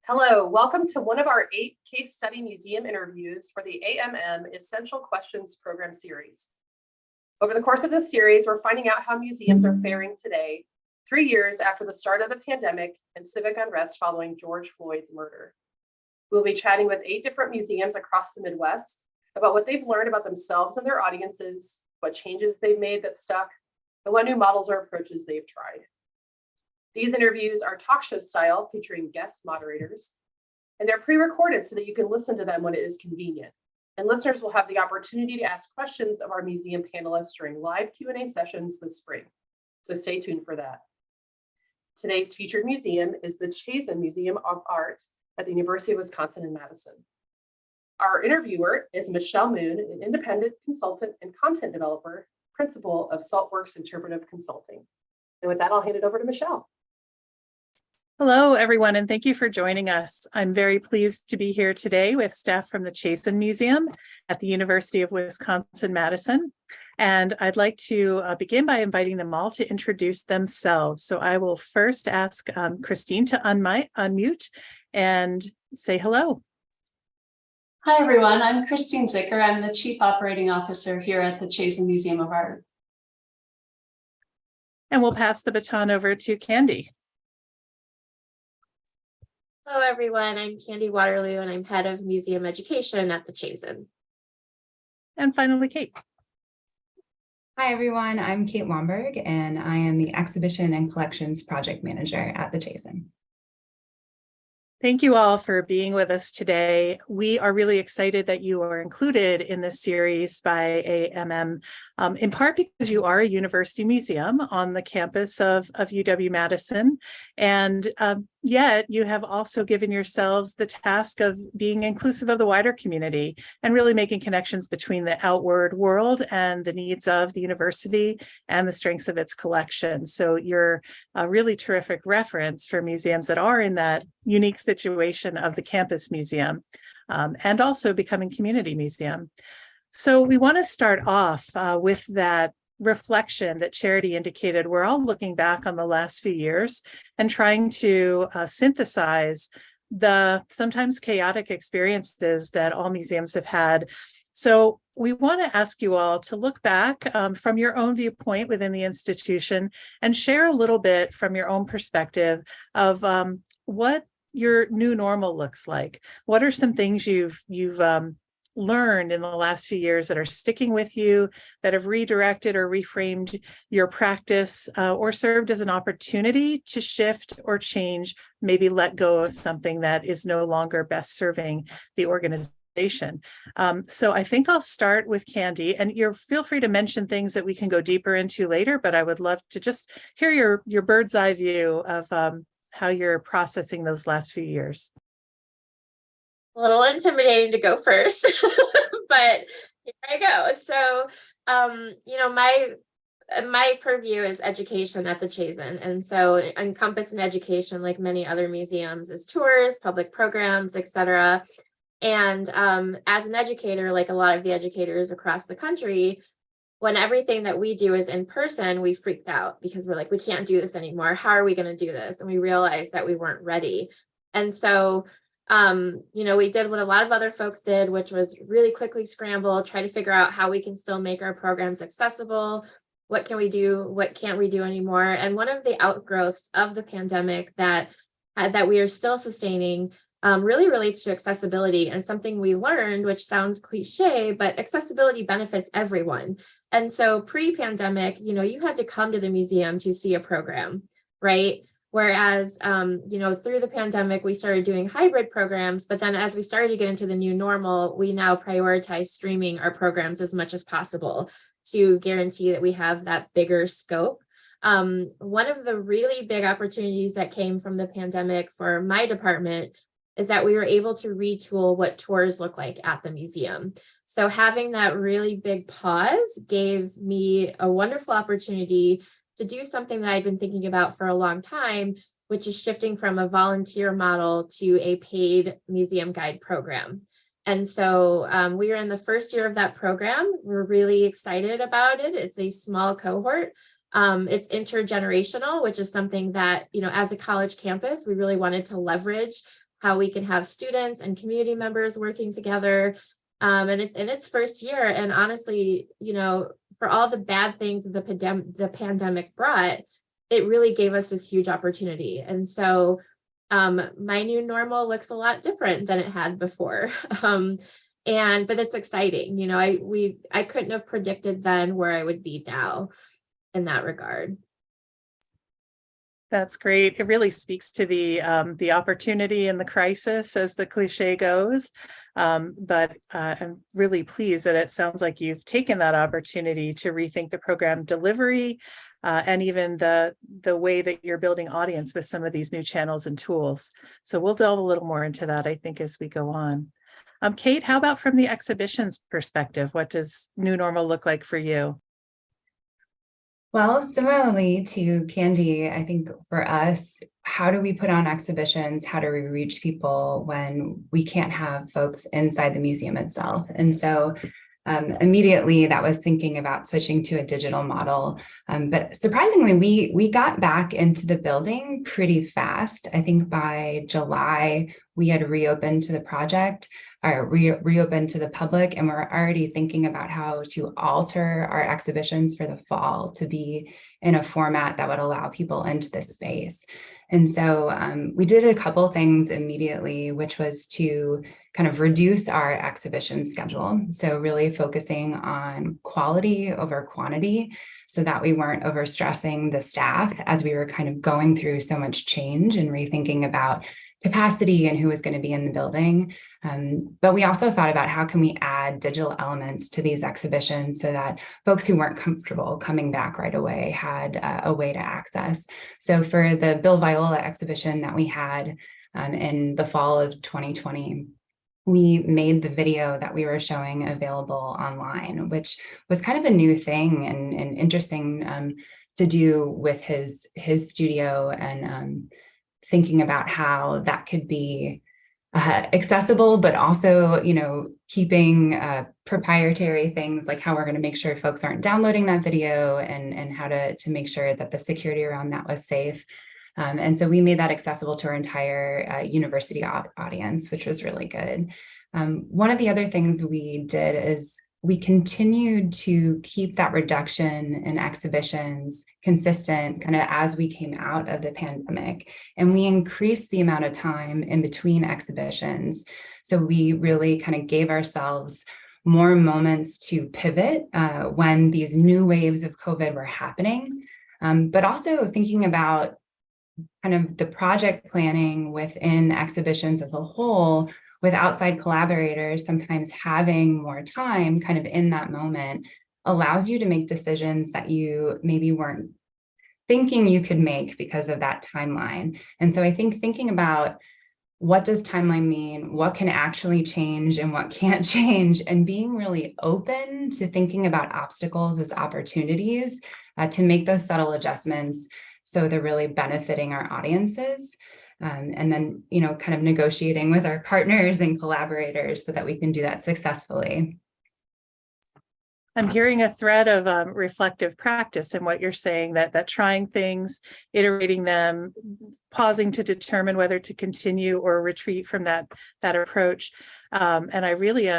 Hello, welcome to one of our 8 case study museum interviews for the AMM Essential Questions program series. Over the course of this series, we're finding out how museums are faring today, 3 years after the start of the pandemic and civic unrest following George Floyd's murder. We'll be chatting with 8 different museums across the Midwest about what they've learned about themselves and their audiences, what changes they've made that stuck, and what new models or approaches they've tried. These interviews are talk show style, featuring guest moderators, and they're pre-recorded so that you can listen to them when it is convenient. And listeners will have the opportunity to ask questions of our museum panelists during live Q&A sessions this spring. So stay tuned for that. Today's featured museum is the Chazen Museum of Art at the University of Wisconsin in Madison. Our interviewer is Michelle Moon, an independent consultant and content developer, principal of Saltworks Interpretive Consulting. And with that, I'll hand it over to Michelle. Hello, everyone, and thank you for joining us. I'm very pleased to be here today with staff from the Chazen Museum at the University of Wisconsin-Madison. And I'd like to begin by inviting them all to introduce themselves. So I will first ask Christine to unmute and say hello. Hi, everyone. I'm Christine Zicker. I'm the Chief Operating Officer here at the Chazen Museum of Art. And we'll pass the baton over to Candy. Hello, everyone. I'm Candy Waterloo, and I'm head of museum education at the Chazen. And finally, Kate. Hi, everyone. I'm Kate Womberg, and I am the exhibition and collections project manager at the Chazen. Thank you all for being with us today. We are really excited that you are included in this series by AMM, in part because you are a university museum on the campus of UW-Madison, and yet you have also given yourselves the task of being inclusive of the wider community and really making connections between the outward world and the needs of the university and the strengths of its collection. So you're a really terrific reference for museums that are in that unique situation of the campus museum and also becoming community museum. So we want to start off with that reflection that Charity indicated. We're all looking back on the last few years and trying to synthesize the sometimes chaotic experiences that all museums have had. So we want to ask you all to look back from your own viewpoint within the institution and share a little bit from your own perspective of what your new normal looks like. What are some things you've learned in the last few years that are sticking with you, that have redirected or reframed your practice, or served as an opportunity to shift or change, maybe let go of something that is no longer best serving the organization? So I think I'll start with Candy, and feel free to mention things that we can go deeper into later, but I would love to just hear your bird's eye view of how you're processing those last few years. A little intimidating to go first, but here I go. So, my purview is education at the Chazen. And so encompassed in education, like many other museums, is tours, public programs, etc. And as an educator, like a lot of the educators across the country, when everything that we do is in person, we freaked out because we're like, we can't do this anymore. How are we going to do this? And we realized that we weren't ready. And so we did what a lot of other folks did, which was really quickly scramble, try to figure out how we can still make our programs accessible. What can we do? What can't we do anymore? And one of the outgrowths of the pandemic that we are still sustaining really relates to accessibility, and something we learned, which sounds cliche, but accessibility benefits everyone. And so pre-pandemic, you had to come to the museum to see a program, right? Whereas, through the pandemic, we started doing hybrid programs, but then as we started to get into the new normal, we now prioritize streaming our programs as much as possible to guarantee that we have that bigger scope. One of the really big opportunities that came from the pandemic for my department is that we were able to retool what tours look like at the museum. So having that really big pause gave me a wonderful opportunity to do something that I'd been thinking about for a long time, which is shifting from a volunteer model to a paid museum guide program. And so we are in the first year of that program. We're really excited about it. It's a small cohort. It's intergenerational, which is something that, as a college campus, we really wanted to leverage how we can have students and community members working together. And it's in its first year. And honestly, you know, for all the bad things that the pandemic brought, it really gave us this huge opportunity. And so my new normal looks a lot different than it had before. But it's exciting. You know, I couldn't have predicted then where I would be now in that regard. That's great. It really speaks to the opportunity and the crisis, as the cliche goes. But I'm really pleased that it sounds like you've taken that opportunity to rethink the program delivery and even the way that you're building audience with some of these new channels and tools. So we'll delve a little more into that, I think, as we go on. Kate, how about from the exhibitions perspective? What does new normal look like for you? Well, similarly to Candy, I think for us, how do we put on exhibitions? How do we reach people when we can't have folks inside the museum itself? And so immediately that was thinking about switching to a digital model. But surprisingly, we got back into the building pretty fast. I think by July, we had reopened to the project, or reopened to the public, and we're already thinking about how to alter our exhibitions for the fall to be in a format that would allow people into this space. And so we did a couple things immediately, which was to kind of reduce our exhibition schedule. So really focusing on quality over quantity so that we weren't overstressing the staff as we were kind of going through so much change and rethinking about capacity and who was going to be in the building. But we also thought about how can we add digital elements to these exhibitions so that folks who weren't comfortable coming back right away had a way to access. So for the Bill Viola exhibition that we had in the fall of 2020, we made the video that we were showing available online, which was kind of a new thing and interesting to do with his studio, and thinking about how that could be accessible, but also, you know, keeping proprietary things like how we're going to make sure folks aren't downloading that video, and how to make sure that the security around that was safe. And so we made that accessible to our entire university audience, which was really good. One of the other things we did is we continued to keep that reduction in exhibitions consistent kind of as we came out of the pandemic. And we increased the amount of time in between exhibitions. So we really kind of gave ourselves more moments to pivot when these new waves of COVID were happening, but also thinking about kind of the project planning within exhibitions as a whole, with outside collaborators sometimes having more time kind of in that moment allows you to make decisions that you maybe weren't thinking you could make because of that timeline. And so I think thinking about what does timeline mean, what can actually change and what can't change, and being really open to thinking about obstacles as opportunities to make those subtle adjustments so they're really benefiting our audiences. And then, you know, kind of negotiating with our partners and collaborators so that we can do that successfully. I'm hearing a thread of reflective practice in what you're saying, that trying things, iterating them, pausing to determine whether to continue or retreat from that approach. And I really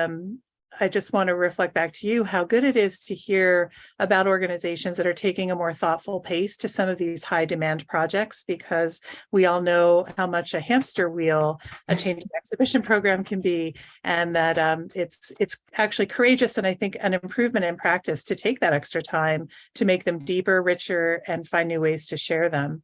I just want to reflect back to you how good it is to hear about organizations that are taking a more thoughtful pace to some of these high demand projects, because we all know how much a hamster wheel a changing exhibition program can be, and that it's actually courageous, and I think an improvement in practice to take that extra time to make them deeper, richer, and find new ways to share them.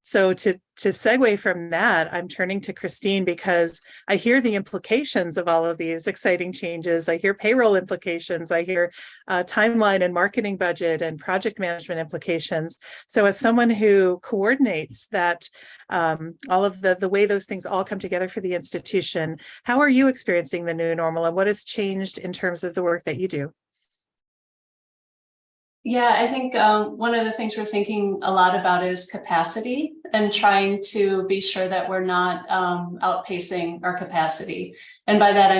So to segue from that, I'm turning to Christine, because I hear the implications of all of these exciting changes. I hear payroll implications. I hear timeline and marketing budget and project management implications. So as someone who coordinates that, all of the way those things all come together for the institution, how are you experiencing the new normal, and what has changed in terms of the work that you do? Yeah, I think one of the things we're thinking a lot about is capacity and trying to be sure that we're not outpacing our capacity. And by that,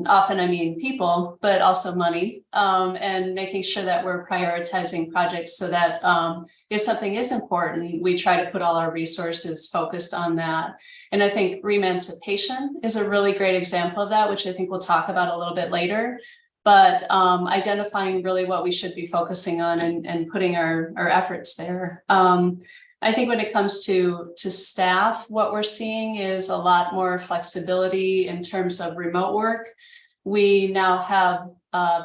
often I mean people, but also money, and making sure that we're prioritizing projects so that if something is important, we try to put all our resources focused on that. And I think remancipation is a really great example of that, which I think we'll talk about a little bit later. But identifying really what we should be focusing on and putting our efforts there. I think when it comes to staff, what we're seeing is a lot more flexibility in terms of remote work. We now have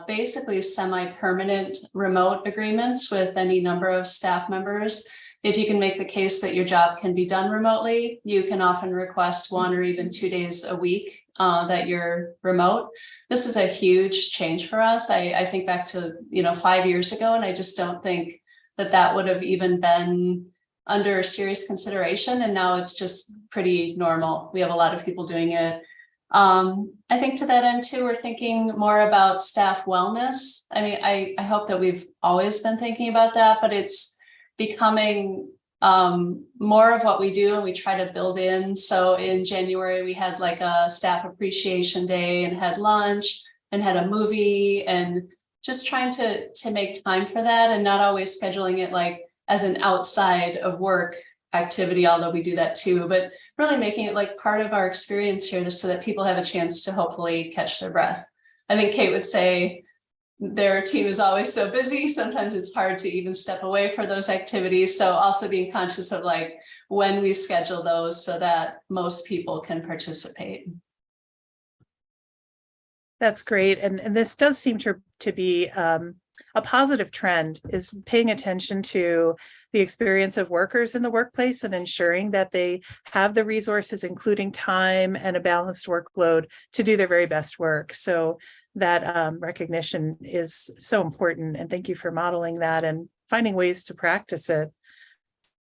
basically semi-permanent remote agreements with any number of staff members. If you can make the case that your job can be done remotely, you can often request 1 or even 2 days a week that you're remote. This is a huge change for us. I think back to 5 years ago, and I just don't think that would have even been under serious consideration. And now it's just pretty normal. We have a lot of people doing it. I think to that end too, we're thinking more about staff wellness. I hope that we've always been thinking about that, but it's becoming more of what we do, and we try to build in. So in January, we had like a staff appreciation day and had lunch and had a movie, and just trying to make time for that and not always scheduling it like as an outside of work activity, although we do that too, but really making it like part of our experience here so that people have a chance to hopefully catch their breath. I think Kate would say their team is always so busy. Sometimes it's hard to even step away for those activities. So also being conscious of like when we schedule those so that most people can participate. That's great. And this does seem to be a positive trend, is paying attention to the experience of workers in the workplace and ensuring that they have the resources, including time and a balanced workload, to do their very best work. So that recognition is so important. And thank you for modeling that and finding ways to practice it.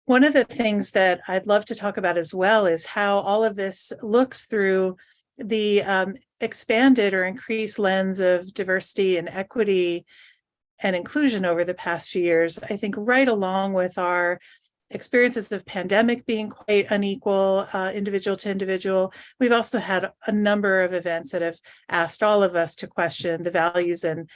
One of the things that I'd love to talk about as well is how all of this looks through the expanded or increased lens of diversity and equity and inclusion over the past few years. I think right along with our experiences of pandemic being quite unequal, individual to individual, we've also had a number of events that have asked all of us to question the values and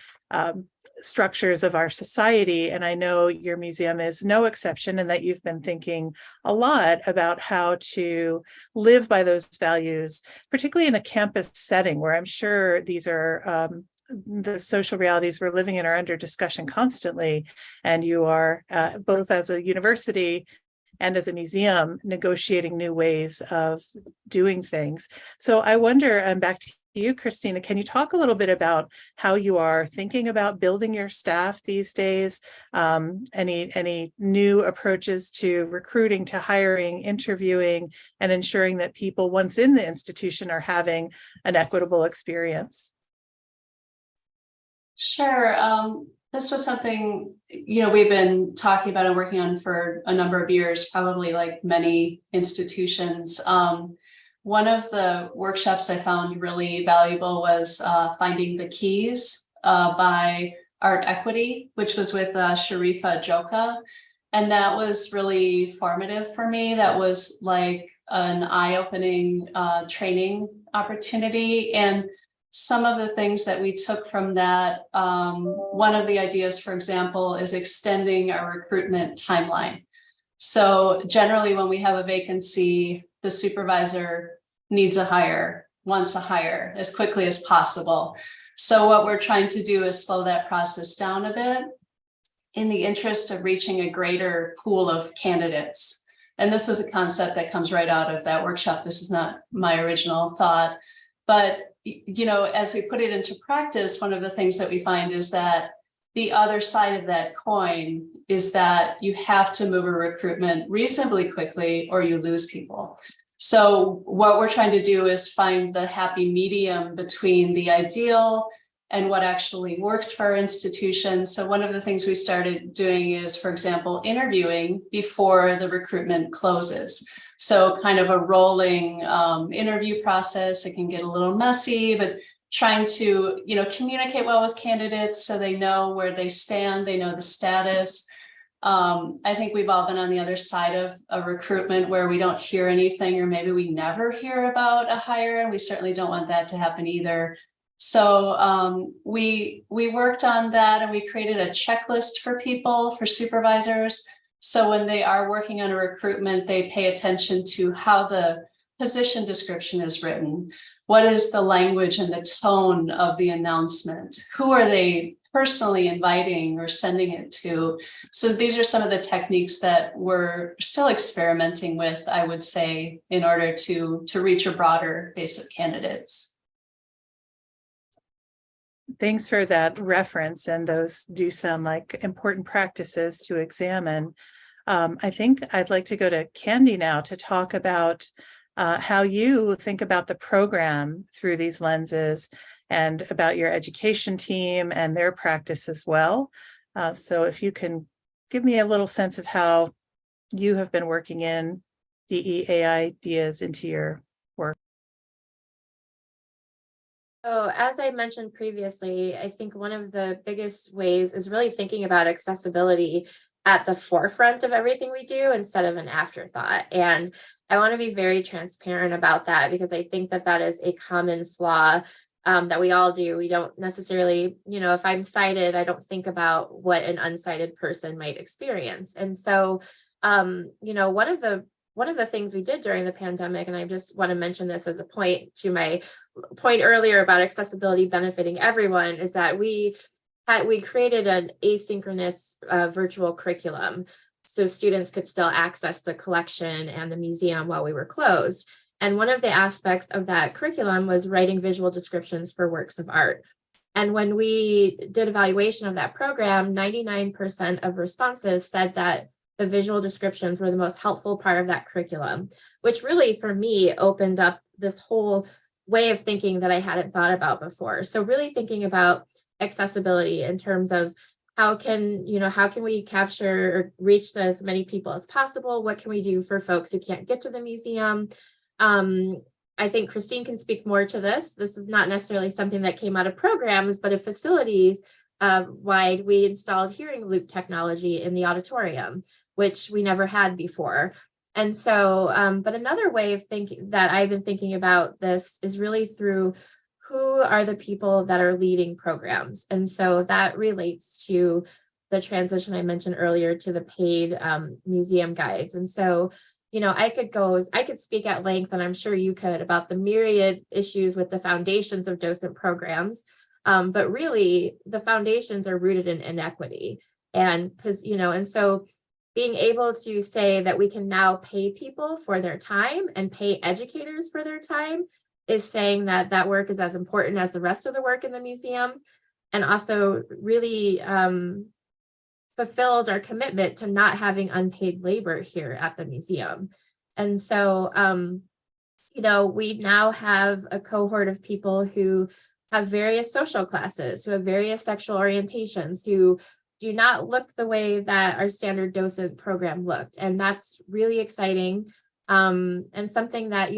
structures of our society. And I know your museum is no exception, and that you've been thinking a lot about how to live by those values, particularly in a campus setting where I'm sure these are the social realities we're living in are under discussion constantly. And you are both as a university and as a museum negotiating new ways of doing things. So I wonder, back to you, Christina, can you talk a little bit about how you are thinking about building your staff these days? Any new approaches to recruiting, to hiring, interviewing, and ensuring that people once in the institution are having an equitable experience? Sure. This was something, we've been talking about and working on for a number of years, probably like many institutions. One of the workshops I found really valuable was Finding the Keys by Art Equity, which was with Sharifa Joka. And that was really formative for me. That was like an eye-opening training opportunity. And some of the things that we took from that, one of the ideas, for example, is extending our recruitment timeline. So generally when we have a vacancy, the supervisor needs a hire, wants a hire as quickly as possible. So what we're trying to do is slow that process down a bit in the interest of reaching a greater pool of candidates. And this is a concept that comes right out of that workshop. This is not my original thought, but as we put it into practice, one of the things that we find is that the other side of that coin is that you have to move a recruitment reasonably quickly or you lose people. So what we're trying to do is find the happy medium between the ideal and what actually works for our institution. So one of the things we started doing is, for example, interviewing before the recruitment closes. So kind of a rolling interview process. It can get a little messy, but trying to, communicate well with candidates so they know where they stand, they know the status. I think we've all been on the other side of a recruitment where we don't hear anything, or maybe we never hear about a hire, and we certainly don't want that to happen either. So we worked on that, and we created a checklist for people, for supervisors. So when they are working on a recruitment, they pay attention to how the position description is written. What is the language and the tone of the announcement? Who are they personally inviting or sending it to? So these are some of the techniques that we're still experimenting with, I would say, in order to reach a broader base of candidates. Thanks for that reference, and those do sound like important practices to examine. I think I'd like to go to Candy now to talk about how you think about the program through these lenses, and about your education team and their practice as well. So if you can give me a little sense of how you have been working in DEAI ideas into your work. So as I mentioned previously, I think one of the biggest ways is really thinking about accessibility at the forefront of everything we do instead of an afterthought. And I want to be very transparent about that, because I think that that is a common flaw that we all do. We don't necessarily, if I'm sighted, I don't think about what an unsighted person might experience. And so, one of the things we did during the pandemic, and I just want to mention this as a point to my point earlier about accessibility benefiting everyone, is that we created an asynchronous virtual curriculum, so students could still access the collection and the museum while we were closed. And one of the aspects of that curriculum was writing visual descriptions for works of art. And when we did evaluation of that program, 99% of responses said that the visual descriptions were the most helpful part of that curriculum, which really, for me, opened up this whole way of thinking that I hadn't thought about before. So really thinking about accessibility in terms of how can we capture or reach as many people as possible? What can we do for folks who can't get to the museum? I think Christine can speak more to this. This is not necessarily something that came out of programs, but at facilities wide, we installed hearing loop technology in the auditorium, which we never had before. And so, but another way of thinking that I've been thinking about this is really through who are the people that are leading programs. And so that relates to the transition I mentioned earlier to the paid museum guides. And so, I could speak at length, and I'm sure you could, about the myriad issues with the foundations of docent programs. But really the foundations are rooted in inequity. And so being able to say that we can now pay people for their time and pay educators for their time is saying that that work is as important as the rest of the work in the museum, and also really fulfills our commitment to not having unpaid labor here at the museum. And so, we now have a cohort of people who have various social classes, who have various sexual orientations, who do not look the way that our standard docent program looked. And that's really exciting. And something that,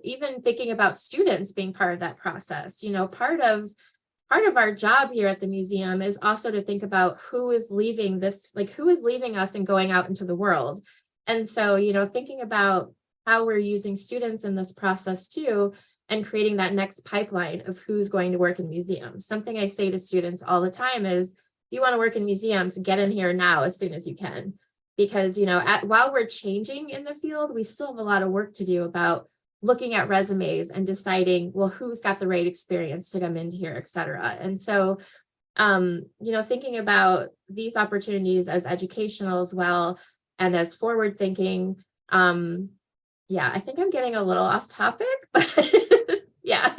even thinking about students being part of that process, part of our job here at the museum is also to think about who is leaving us and going out into the world. And so, thinking about how we're using students in this process too, and creating that next pipeline of who's going to work in museums. Something I say to students all the time is, if you want to work in museums, get in here now as soon as you can. Because, while we're changing in the field, we still have a lot of work to do about looking at resumes and deciding, well, who's got the right experience to come into here, et cetera. And so, thinking about these opportunities as educational as well, and as forward thinking, I think I'm getting a little off topic, but yeah.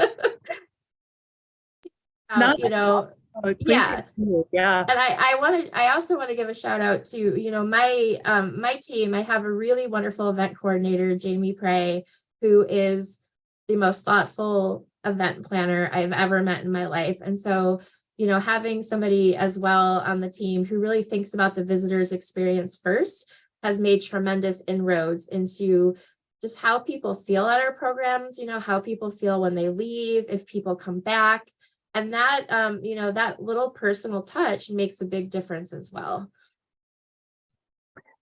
Not Yeah. Yeah. And I also want to give a shout out to, my team. I have a really wonderful event coordinator, Jamie Prey, who is the most thoughtful event planner I've ever met in my life. And so, having somebody as well on the team who really thinks about the visitor's experience first has made tremendous inroads into just how people feel at our programs, how people feel when they leave, if people come back. And that, that little personal touch makes a big difference as well.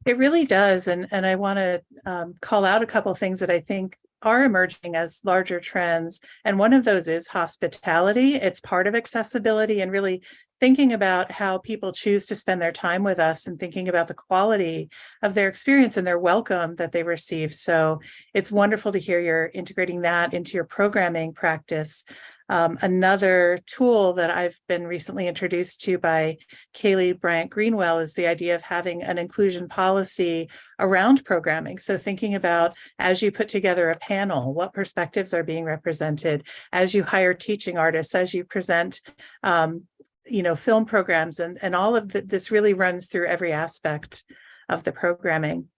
It really does. And I want to call out a couple of things that I think are emerging as larger trends. And one of those is hospitality. It's part of accessibility, and really thinking about how people choose to spend their time with us and thinking about the quality of their experience and their welcome that they receive. So it's wonderful to hear you're integrating that into your programming practice. Another tool that I've been recently introduced to by Kaylee Bryant-Greenwell is the idea of having an inclusion policy around programming. So thinking about, as you put together a panel, what perspectives are being represented, as you hire teaching artists, as you present film programs, and all of this really runs through every aspect of the programming.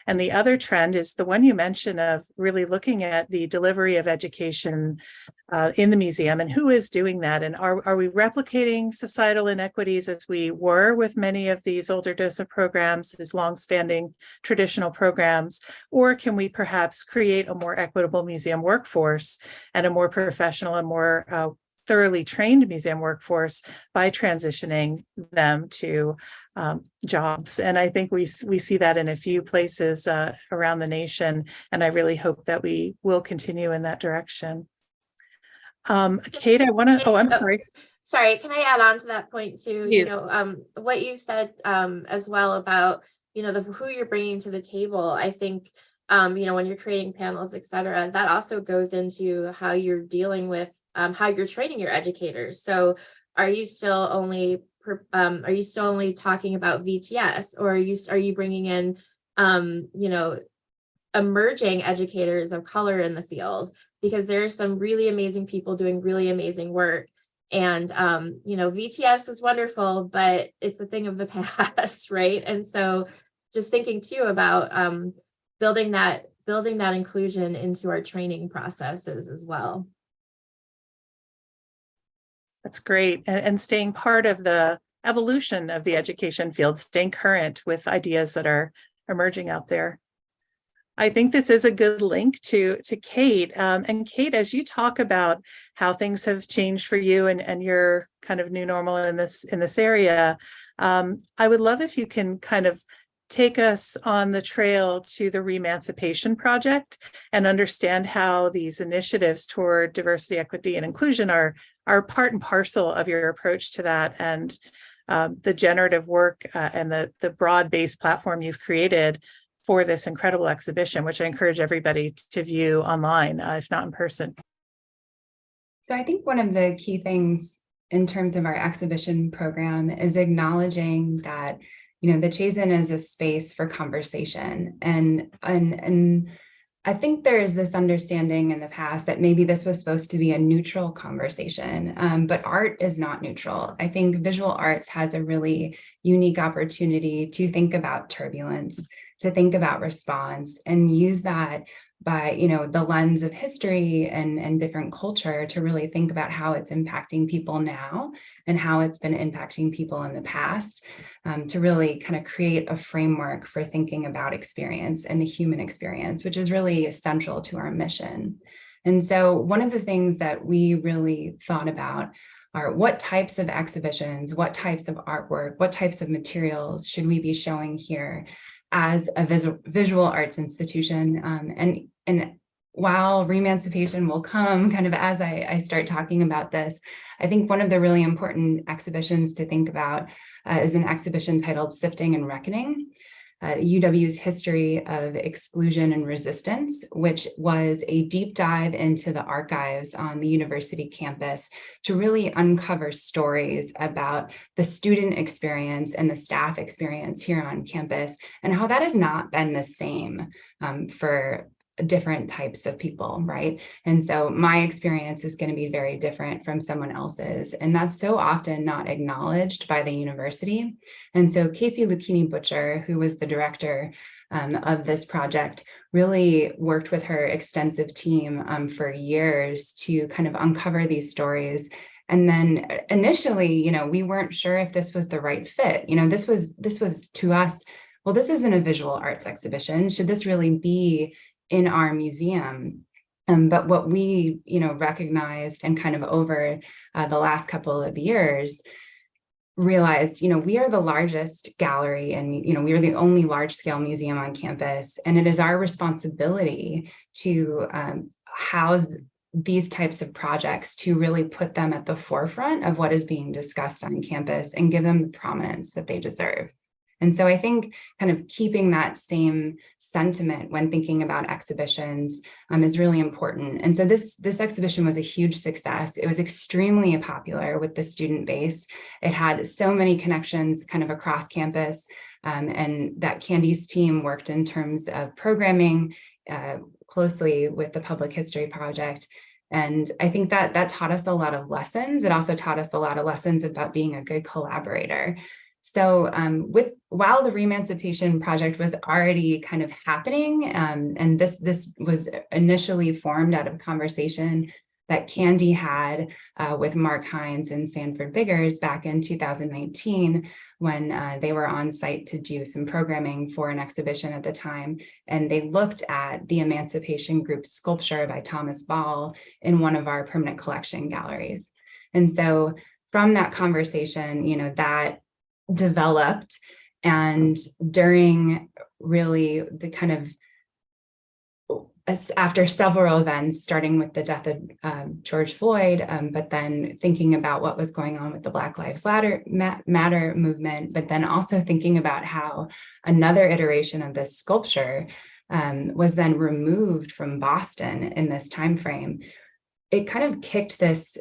And the other trend is the one you mentioned of really looking at the delivery of education in the museum, and who is doing that, and are we replicating societal inequities as we were with many of these older docent programs, these longstanding traditional programs, or can we perhaps create a more equitable museum workforce and a more professional and more thoroughly trained museum workforce by transitioning them to jobs? And I think we see that in a few places around the nation, and I really hope that we will continue in that direction. Kate, I want to, I'm sorry. Sorry, can I add on to that point too? Yeah. What you said as well about, who you're bringing to the table. I think, when you're creating panels, et cetera, that also goes into how you're dealing with how you're training your educators. So are you still only talking about VTS, or are you bringing in, emerging educators of color in the field? Because there are some really amazing people doing really amazing work. And, VTS is wonderful, but it's a thing of the past, right? And so just thinking too about building that inclusion into our training processes as well. That's great. And staying part of the evolution of the education field, staying current with ideas that are emerging out there. I think this is a good link to Kate. And Kate, as you talk about how things have changed for you and your kind of new normal in this area, I would love if you can kind of take us on the trail to the Remancipation Project and understand how these initiatives toward diversity, equity, and inclusion are part and parcel of your approach to that, and the generative work and the broad-based platform you've created for this incredible exhibition, which I encourage everybody to view online, if not in person. So I think one of the key things in terms of our exhibition program is acknowledging that, the Chazen is a space for conversation. And I think there is this understanding in the past that maybe this was supposed to be a neutral conversation, but art is not neutral. I think visual arts has a really unique opportunity to think about turbulence, to think about response, and use that by, the lens of history and different culture to really think about how it's impacting people now and how it's been impacting people in the past, to really kind of create a framework for thinking about experience and the human experience, which is really essential to our mission. And so one of the things that we really thought about are what types of exhibitions, what types of artwork, what types of materials should we be showing here as a visual arts institution. And while Remancipation will come kind of as I start talking about this, I think one of the really important exhibitions to think about is an exhibition titled Sifting and Reckoning, UW's History of Exclusion and Resistance, which was a deep dive into the archives on the university campus to really uncover stories about the student experience and the staff experience here on campus, and how that has not been the same for different types of people, right? And so my experience is going to be very different from someone else's, and that's so often not acknowledged by the university. And so Casey Lucchini Butcher, who was the director of this project, really worked with her extensive team for years to kind of uncover these stories. And then initially, we weren't sure if this was the right fit. This was to us, well, this isn't a visual arts exhibition. Should this really be in our museum. But what we, recognized and kind of over the last couple of years realized, we are the largest gallery and, we are the only large scale museum on campus. And it is our responsibility to house these types of projects, to really put them at the forefront of what is being discussed on campus and give them the prominence that they deserve. And so I think kind of keeping that same sentiment when thinking about exhibitions is really important. And so this exhibition was a huge success. It was extremely popular with the student base. It had so many connections kind of across campus, and that Candy's team worked in terms of programming closely with the Public History Project. And I think that taught us a lot of lessons. It also taught us a lot of lessons about being a good collaborator. So while the Remancipation Project was already kind of happening, and this was initially formed out of a conversation that Candy had with Mark Hines and Sanford Biggers back in 2019, when they were on site to do some programming for an exhibition at the time. And they looked at the Emancipation Group sculpture by Thomas Ball in one of our permanent collection galleries. And so from that conversation, that developed, and during really the kind of after several events, starting with the death of George Floyd, but then thinking about what was going on with the Black Lives Matter movement, but then also thinking about how another iteration of this sculpture was then removed from Boston in this time frame. It kind of kicked this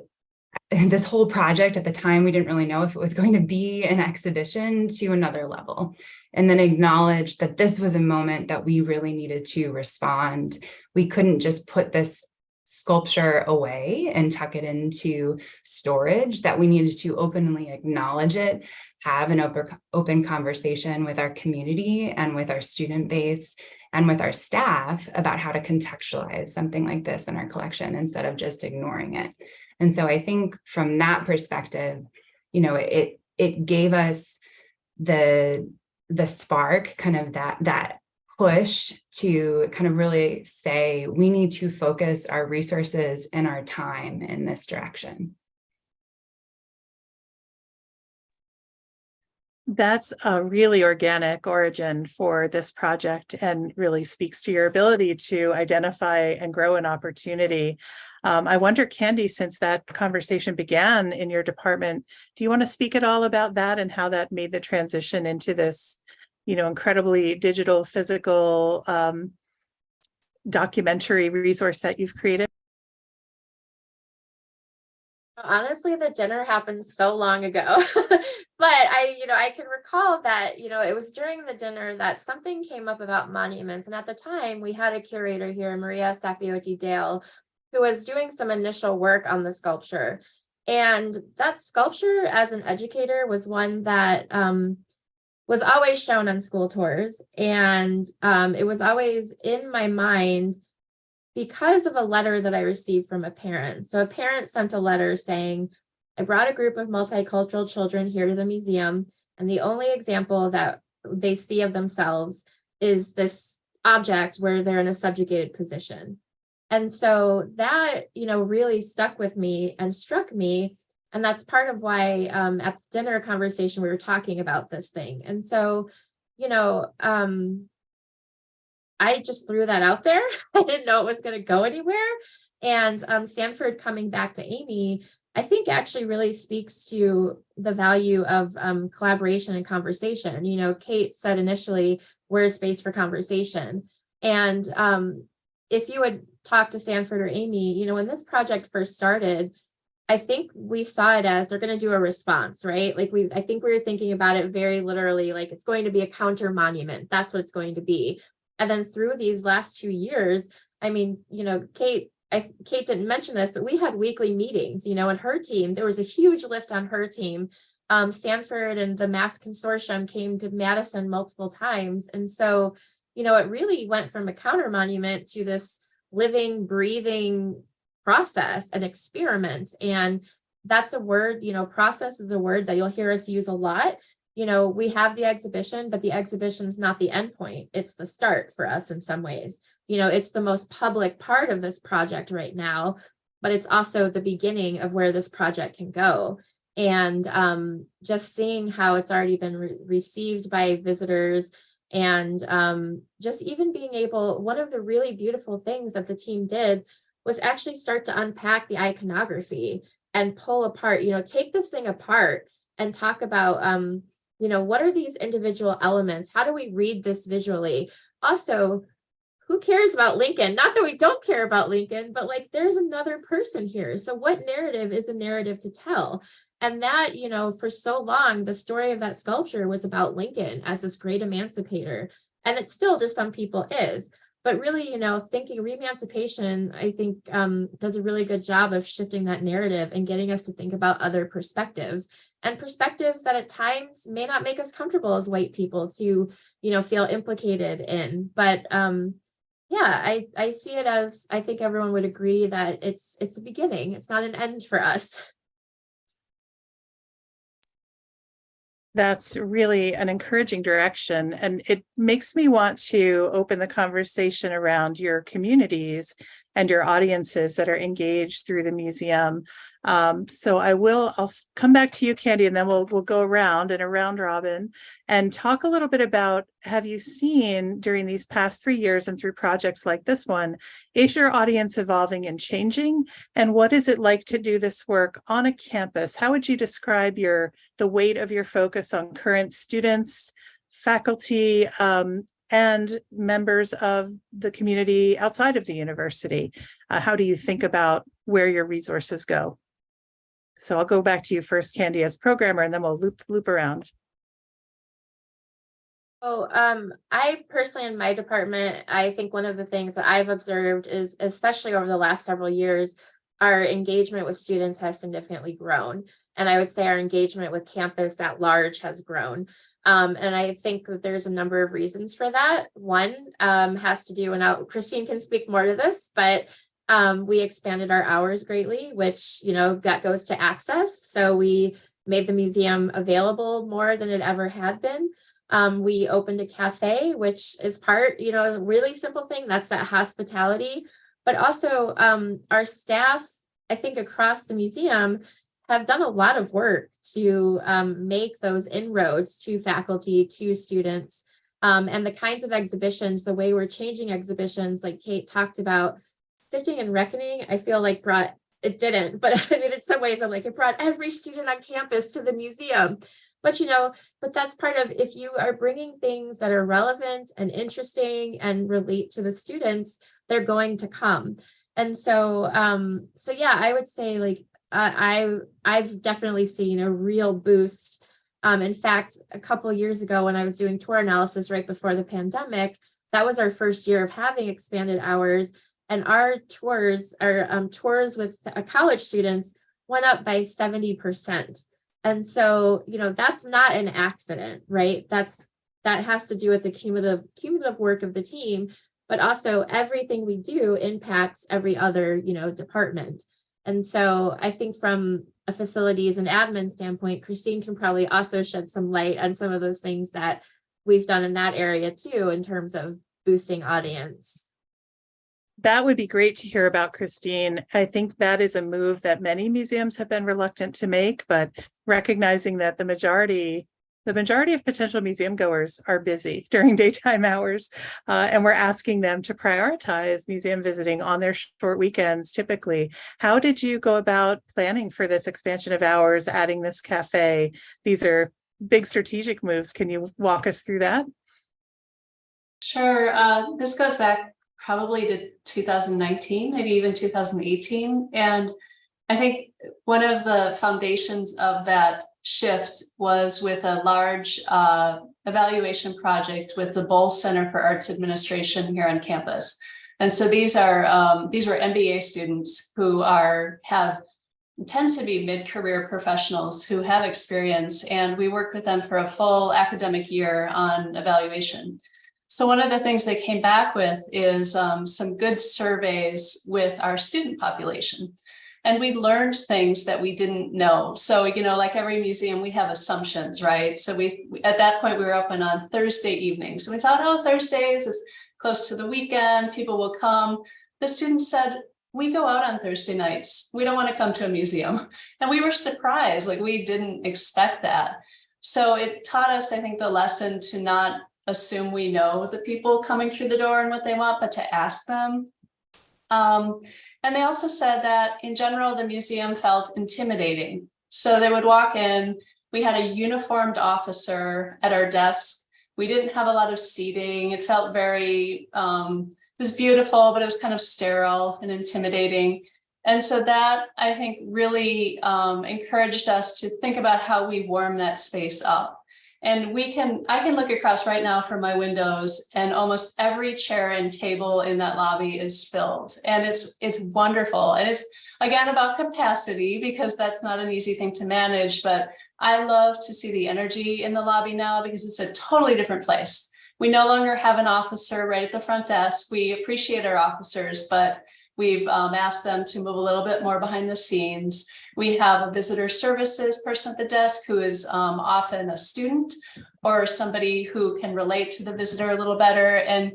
whole project. At the time, we didn't really know if it was going to be an exhibition to another level, and then acknowledged that this was a moment that we really needed to respond. We couldn't just put this sculpture away and tuck it into storage, that we needed to openly acknowledge it, have an open conversation with our community and with our student base and with our staff about how to contextualize something like this in our collection instead of just ignoring it. And so I think from that perspective, it gave us the spark, kind of that push to kind of really say, we need to focus our resources and our time in this direction. That's a really organic origin for this project, and really speaks to your ability to identify and grow an opportunity. I wonder, Candy, since that conversation began in your department, do you want to speak at all about that and how that made the transition into this, incredibly digital, physical documentary resource that you've created? Honestly, the dinner happened so long ago, but I can recall that, it was during the dinner that something came up about monuments. And at the time we had a curator here, Maria Saffioti Dale, who was doing some initial work on the sculpture. And that sculpture, as an educator, was one that was always shown on school tours. And it was always in my mind because of a letter that I received from a parent. So a parent sent a letter saying, I brought a group of multicultural children here to the museum, and the only example that they see of themselves is this object where they're in a subjugated position. And so that, really stuck with me and struck me. And that's part of why at the dinner conversation, we were talking about this thing. And so, I just threw that out there. I didn't know it was going to go anywhere. And Sanford coming back to Amy, I think actually really speaks to the value of collaboration and conversation. Kate said initially, where's space for conversation? And if you would talk to Sanford or Amy, when this project first started, I think we saw it as they're going to do a response, right? I think we were thinking about it very literally, like it's going to be a counter monument. That's what it's going to be. And then through these last 2 years, Kate didn't mention this, but we had weekly meetings, and her team, there was a huge lift on her team. Sanford and the Mass Consortium came to Madison multiple times. And so, it really went from a counter monument to this living, breathing process and experiment. And that's a word, process is a word that you'll hear us use a lot. we have the exhibition, but the exhibition's not the end point. It's the start for us in some ways. It's the most public part of this project right now, but it's also the beginning of where this project can go. And just seeing how it's already been received by visitors, and just even being able, one of the really beautiful things that the team did was actually start to unpack the iconography and pull apart, take this thing apart and talk about, what are these individual elements? How do we read this visually? Also, who cares about Lincoln? Not that we don't care about Lincoln, but like there's another person here. So what narrative is a narrative to tell? And that, for so long, the story of that sculpture was about Lincoln as this great emancipator. And it still to some people is. But really, thinking remancipation, I think, does a really good job of shifting that narrative and getting us to think about other perspectives, and perspectives that at times may not make us comfortable as white people to, feel implicated in. But yeah, I see it as, I think everyone would agree that it's a beginning. It's not an end for us. That's really an encouraging direction. And it makes me want to open the conversation around your communities and your audiences that are engaged through the museum. So I'll come back to you, Candy, and then we'll go around in a round robin and talk a little bit about, have you seen during these past 3 years and through projects like this one, is your audience evolving and changing? And what is it like to do this work on a campus? How would you describe the weight of your focus on current students, faculty, and members of the community outside of the university? How do you think about where your resources go? So I'll go back to you first, Candy, as programmer, and then we'll loop around. Oh, I personally, in my department, I think one of the things that I've observed is, especially over the last several years, our engagement with students has significantly grown. And I would say our engagement with campus at large has grown. And I think that there's a number of reasons for that. One has to do, and Christine can speak more to this, but we expanded our hours greatly, which, that goes to access. So we made the museum available more than it ever had been. We opened a cafe, which is part, a really simple thing. That's that hospitality. But also our staff, I think across the museum, have done a lot of work to make those inroads to faculty, to students, and the kinds of exhibitions, the way we're changing exhibitions, like Kate talked about, Sifting and Reckoning, I feel like it didn't, but I mean, in some ways I'm like, it brought every student on campus to the museum. But, but that's part of, if you are bringing things that are relevant and interesting and relate to the students, they're going to come. And so, yeah, I would say like, I've definitely seen a real boost. In fact, a couple of years ago when I was doing tour analysis right before the pandemic, that was our first year of having expanded hours. And our tours with college students went up by 70%. And so, that's not an accident, right? That has to do with the cumulative work of the team, but also everything we do impacts every other, department. And so I think from a facilities and admin standpoint, Christine can probably also shed some light on some of those things that we've done in that area too, in terms of boosting audience. That would be great to hear about, Christine. I think that is a move that many museums have been reluctant to make, but recognizing that the majority of potential museum goers are busy during daytime hours, and we're asking them to prioritize museum visiting on their short weekends typically. How did you go about planning for this expansion of hours, adding this cafe? These are big strategic moves. Can you walk us through that? Sure. This goes back probably to 2019, maybe even 2018. And I think one of the foundations of that shift was with a large evaluation project with the Bowles Center for Arts Administration here on campus. And so these were MBA students who tend to be mid-career professionals who have experience, and we worked with them for a full academic year on evaluation. So one of the things they came back with is some good surveys with our student population. And we learned things that we didn't know. So, you know, like every museum, we have assumptions, right? So we at that point, we were open on Thursday evenings. So we thought, oh, Thursdays is close to the weekend, people will come. The students said, we go out on Thursday nights. We don't want to come to a museum. And we were surprised, like we didn't expect that. So it taught us, I think, the lesson to not assume we know the people coming through the door and what they want, but to ask them. And they also said that in general, the museum felt intimidating. So they would walk in, we had a uniformed officer at our desk. We didn't have a lot of seating. It felt very, it was beautiful, but it was kind of sterile and intimidating. And so that, I think, really encouraged us to think about how we warm that space up. And I can look across right now from my windows, and almost every chair and table in that lobby is filled. And it's wonderful. And it's, again, about capacity, because that's not an easy thing to manage. But I love to see the energy in the lobby now, because it's a totally different place. We no longer have an officer right at the front desk. We appreciate our officers, but we've asked them to move a little bit more behind the scenes. We have a visitor services person at the desk who is often a student or somebody who can relate to the visitor a little better. And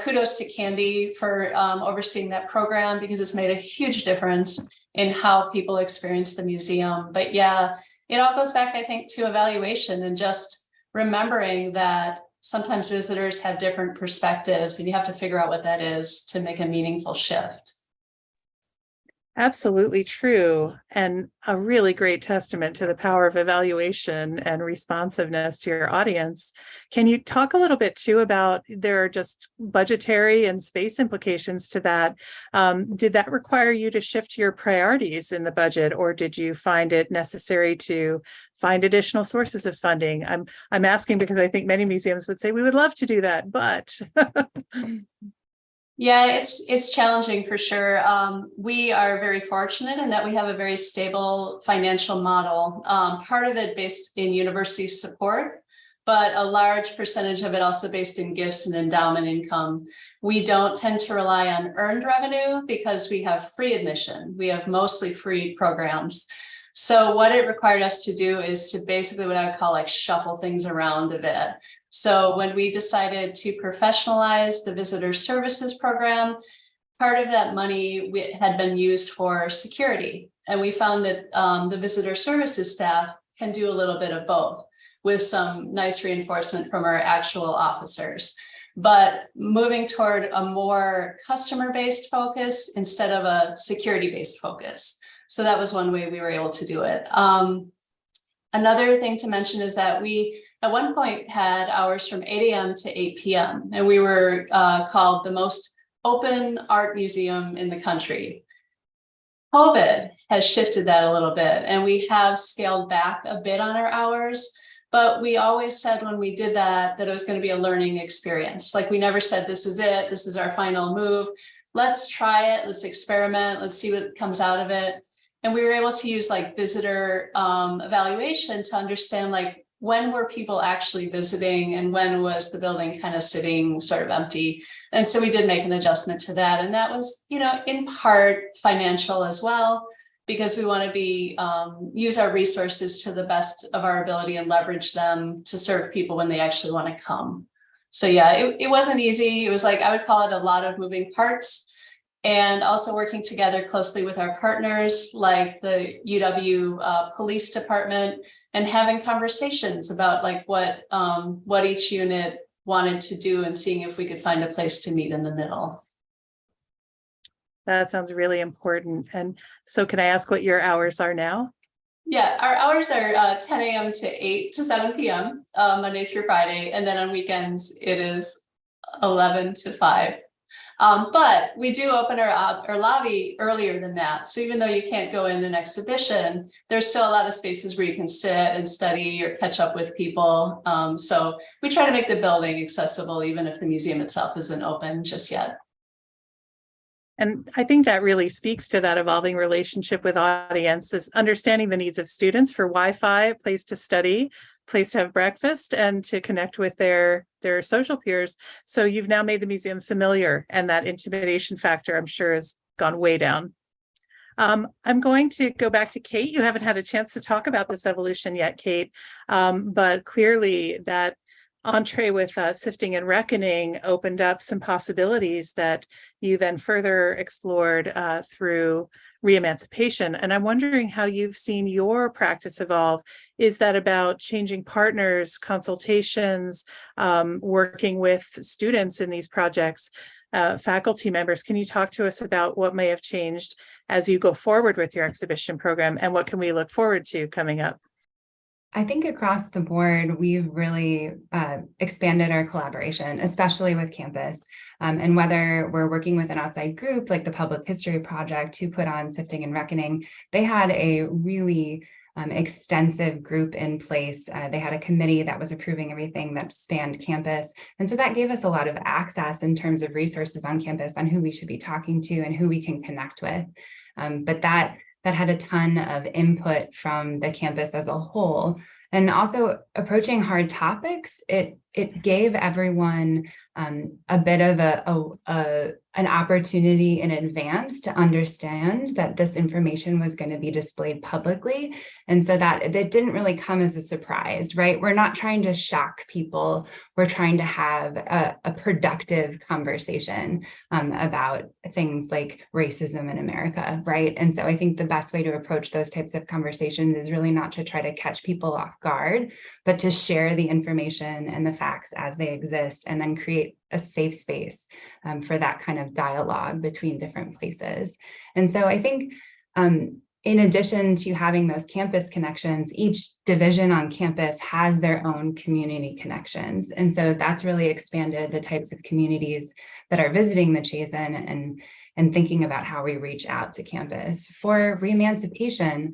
kudos to Candy for overseeing that program, because it's made a huge difference in how people experience the museum. But yeah, it all goes back, I think, to evaluation and just remembering that sometimes visitors have different perspectives, and you have to figure out what that is to make a meaningful shift. Absolutely true. And a really great testament to the power of evaluation and responsiveness to your audience. Can you talk a little bit too about, there are just budgetary and space implications to that. Did that require you to shift your priorities in the budget, or did you find it necessary to find additional sources of funding? I'm asking because I think many museums would say we would love to do that, but yeah, it's challenging for sure. We are very fortunate in that we have a very stable financial model, part of it based in university support, but a large percentage of it also based in gifts and endowment income. We don't tend to rely on earned revenue because we have free admission. We have mostly free programs. So what it required us to do is to basically what I would call like shuffle things around a bit. So when we decided to professionalize the visitor services program, part of that money had been used for security. And we found that the visitor services staff can do a little bit of both, with some nice reinforcement from our actual officers. But moving toward a more customer-based focus instead of a security-based focus. So that was one way we were able to do it. Another thing to mention is that we, at one point, had hours from 8 a.m. to 8 p.m. And we were called the most open art museum in the country. COVID has shifted that a little bit, and we have scaled back a bit on our hours. But we always said when we did that it was going to be a learning experience. Like, we never said, this is it, this is our final move. Let's try it, let's experiment, let's see what comes out of it. And we were able to use like visitor evaluation to understand like when were people actually visiting and when was the building kind of sitting sort of empty. And so we did make an adjustment to that. And that was, you know, in part financial as well, because we want to be use our resources to the best of our ability and leverage them to serve people when they actually want to come. So yeah, it wasn't easy. It was like, I would call it a lot of moving parts. And also working together closely with our partners like the UW Police Department, and having conversations about like what each unit wanted to do, and seeing if we could find a place to meet in the middle. that sounds really important. And so can I ask what your hours are now? Yeah, our hours are 10 a.m. to 8 to 7 p.m. Monday through Friday. And then on weekends, it is 11 to 5. But we do open our lobby earlier than that. So even though you can't go in an exhibition, there's still a lot of spaces where you can sit and study or catch up with people. So we try to make the building accessible, even if the museum itself isn't open just yet. And I think that really speaks to that evolving relationship with audiences, understanding the needs of students for Wi-Fi, a place to study, place to have breakfast, and to connect with their social peers. So you've now made the museum familiar, and that intimidation factor, I'm sure, has gone way down. I'm going to go back to Kate. You haven't had a chance to talk about this evolution yet, Kate, but clearly that entree with sifting and reckoning opened up some possibilities that you then further explored through re-emancipation. And I'm wondering how you've seen your practice evolve. Is that about changing partners, consultations, working with students in these projects, faculty members? Can you talk to us about what may have changed as you go forward with your exhibition program, and what can we look forward to coming up? I think across the board, we've really expanded our collaboration, especially with campus. And whether we're working with an outside group like the Public History Project, who put on Sifting and Reckoning, they had a really extensive group in place. They had a committee that was approving everything that spanned campus. And so that gave us a lot of access in terms of resources on campus on who we should be talking to and who we can connect with. But that had a ton of input from the campus as a whole. And also approaching hard topics, it gave everyone a bit of an opportunity in advance to understand that this information was going to be displayed publicly. And so that it didn't really come as a surprise, right? We're not trying to shock people. We're trying to have a productive conversation about things like racism in America, right? And so I think the best way to approach those types of conversations is really not to try to catch people off guard, but to share the information and the facts as they exist, and then create a safe space for that kind of dialogue between different places. And so I think in addition to having those campus connections, each division on campus has their own community connections. And so that's really expanded the types of communities that are visiting the Chazen and thinking about how we reach out to campus. For re-emancipation,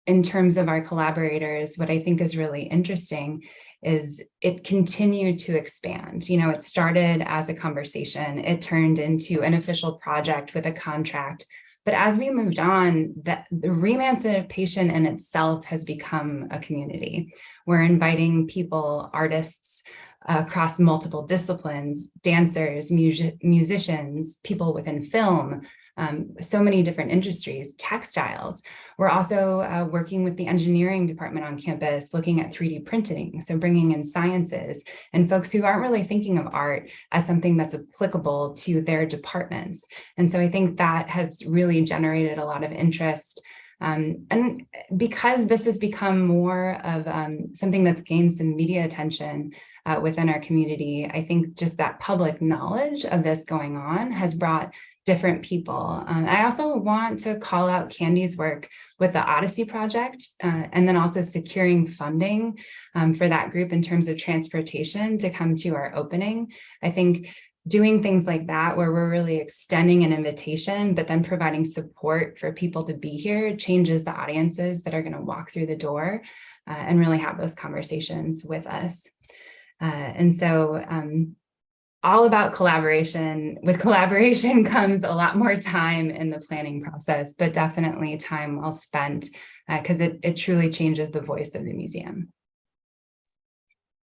in terms of our collaborators, what I think is really interesting is it continued to expand. You know, it started as a conversation, it turned into an official project with a contract. But as we moved on, the re-emancipation in itself has become a community. We're inviting people, artists across multiple disciplines, dancers, musicians, people within film, so many different industries, textiles. We're also working with the engineering department on campus, looking at 3D printing, so bringing in sciences and folks who aren't really thinking of art as something that's applicable to their departments. And so I think that has really generated a lot of interest. And because this has become more of something that's gained some media attention within our community, I think just that public knowledge of this going on has brought different people. I also want to call out Candy's work with the Odyssey Project, and then also securing funding for that group in terms of transportation to come to our opening. I think doing things like that, where we're really extending an invitation, but then providing support for people to be here, changes the audiences that are going to walk through the door and really have those conversations with us. And so all about collaboration. With collaboration comes a lot more time in the planning process, but definitely time well spent because it truly changes the voice of the museum.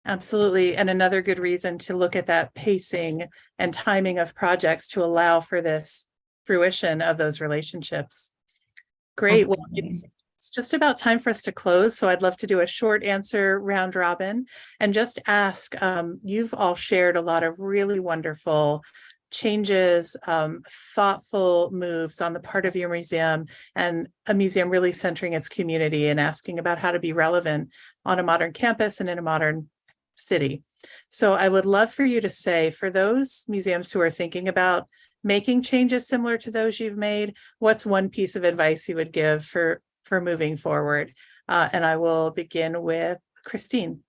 Absolutely. And another good reason to look at that pacing and timing of projects to allow for this fruition of those relationships. Great. Well, it's just about time for us to close. So I'd love to do a short answer round robin and just ask, you've all shared a lot of really wonderful changes, thoughtful moves on the part of your museum, and a museum really centering its community and asking about how to be relevant on a modern campus and in a modern city. So I would love for you to say, for those museums who are thinking about making changes similar to those you've made, what's one piece of advice you would give for moving forward? And I will begin with Christine.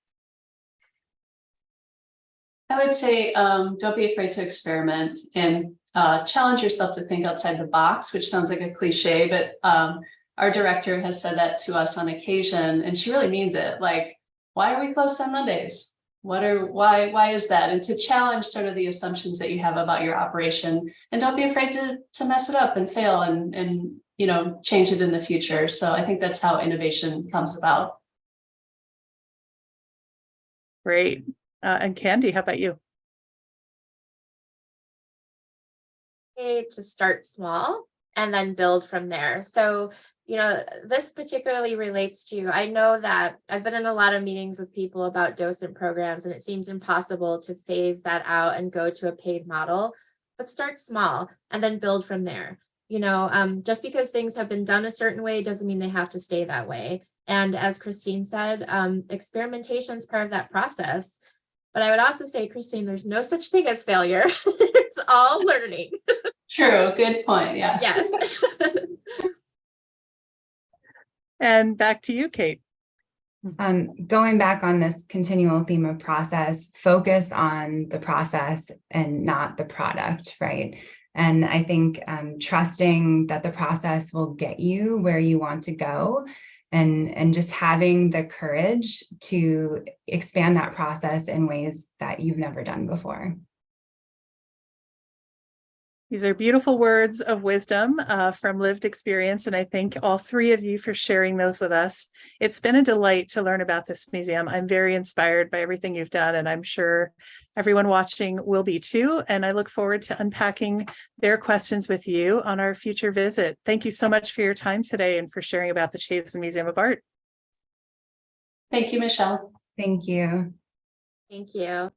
I would say don't be afraid to experiment and challenge yourself to think outside the box, which sounds like a cliche, but our director has said that to us on occasion, and she really means it. Like, why are we closed on Mondays? Why is that? And to challenge sort of the assumptions that you have about your operation, and don't be afraid to mess it up and fail and you know, change it in the future. So I think that's how innovation comes about. Great. And Candy, how about you? Okay, to start small. and then build from there. So, you know, this particularly relates to, I know that I've been in a lot of meetings with people about docent programs, and it seems impossible to phase that out and go to a paid model, but start small and then build from there. You know, just because things have been done a certain way doesn't mean they have to stay that way. And as Christine said, experimentation is part of that process. But I would also say, Christine, there's no such thing as failure. It's all learning. True, good point, yes. Yes. And back to you, Kate. Going back on this continual theme of process, focus on the process and not the product, right? And I think trusting that the process will get you where you want to go, and just having the courage to expand that process in ways that you've never done before. These are beautiful words of wisdom from lived experience, and I thank all three of you for sharing those with us. It's been a delight to learn about this museum. I'm very inspired by everything you've done, and I'm sure everyone watching will be too. And I look forward to unpacking their questions with you on our future visit. Thank you so much for your time today and for sharing about the Chazen Museum of Art. Thank you, Michelle. Thank you. Thank you.